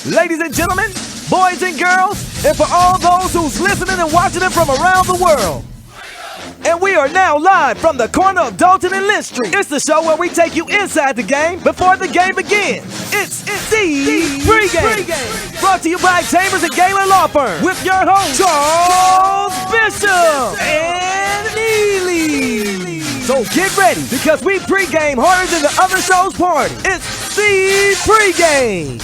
Ladies and gentlemen, boys and girls, and for all those who's listening and watching it from around the world. And we are now live from the corner of Dalton and Lynch Street. It's the show where we take you inside the game before the game begins. It's the Pregame. Brought to you by Chambers and Galen Law Firm with your host, Charles Bishop and Neely. So get ready because we pregame harder than the other show's party. It's the Pregame.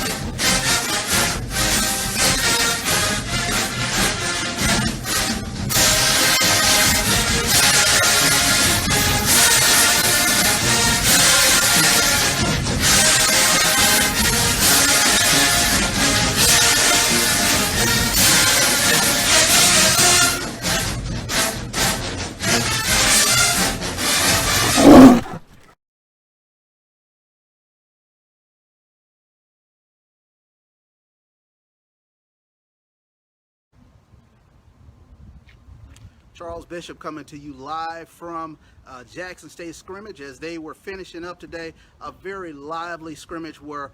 Charles Bishop coming to you live from Jackson State Scrimmage as they were finishing up today. A very lively scrimmage where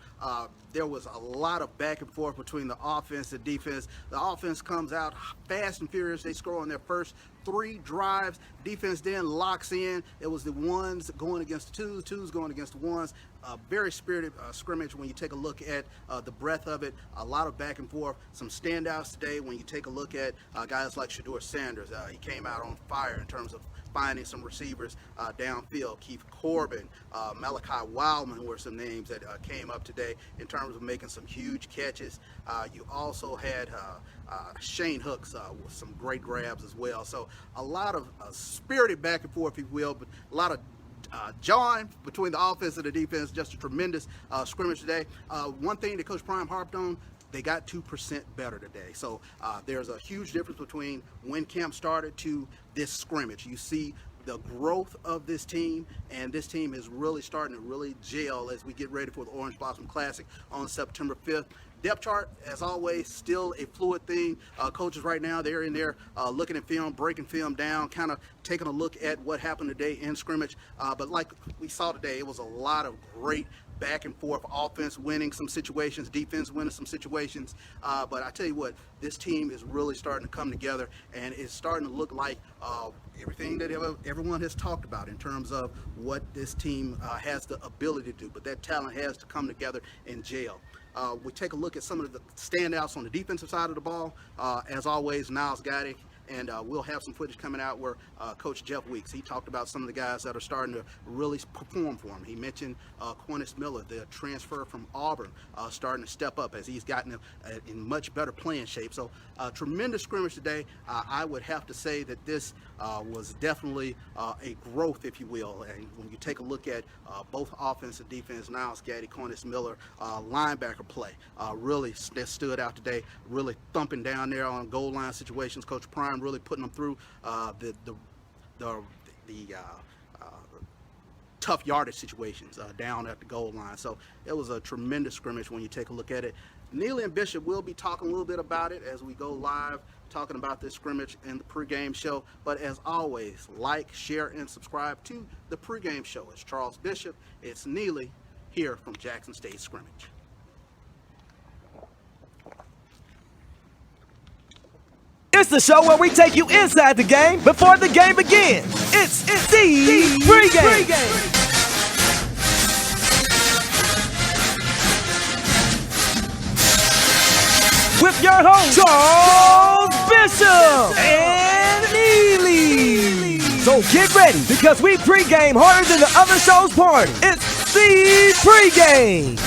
there was a lot of back and forth between the offense and defense. The offense comes out fast and furious. They score on their first 3 drives. Defense then locks in. It was the ones going against the twos going against the ones. A very spirited scrimmage when you take a look at the breadth of it. A lot of back and forth. Some standouts today when you take a look at guys like Shedeur Sanders. He came out on fire in terms of finding some receivers downfield. Keith Corbin, Malachi Wildman were some names that came up today in terms of making some huge catches. You also had Shane Hooks with some great grabs as well. So a lot of spirited back and forth, if you will, but a lot of jawing between the offense and the defense. Just a tremendous scrimmage today. One thing that Coach Prime harped on, they got 2% better today. So there's a huge difference between when camp started to this scrimmage. You see the growth of this team, and this team is really starting to really gel as we get ready for the Orange Blossom Classic on September 5th. Depth chart, as always, still a fluid thing. Coaches right now, they're in there looking at film, breaking film down, kind of taking a look at what happened today in scrimmage. But like we saw today, it was a lot of great back and forth, offense winning some situations, defense winning some situations. But I tell you what, this team is really starting to come together, and it's starting to look like everything that everyone has talked about in terms of what this team has the ability to do. But that talent has to come together and gel. We take a look at some of the standouts on the defensive side of the ball. As always, Niles Gaddick, and we'll have some footage coming out where Coach Jeff Weeks, he talked about some of the guys that are starting to really perform for him. He mentioned Quintus Miller, the transfer from Auburn, starting to step up as he's gotten in much better playing shape. So tremendous scrimmage today. I would have to say that this was definitely a growth, if you will. And when you take a look at both offense and defense, Niles Gaddick, Quintus Miller, linebacker play really stood out today, really thumping down there on goal line situations. Coach Prime really putting them through the tough yardage situations down at the goal line. So it was a tremendous scrimmage when you take a look at it. Neely and Bishop will be talking a little bit about it as we go live, talking about this scrimmage in the pregame show. But as always, like, share, and subscribe to the pregame show. It's Charles Bishop. It's Neely here from Jackson State Scrimmage. It's the show where we take you inside the game before the game begins. It's the Pregame. With your host, Charles Bishop and Neely. So get ready because we pregame harder than the other show's party. It's the Pregame.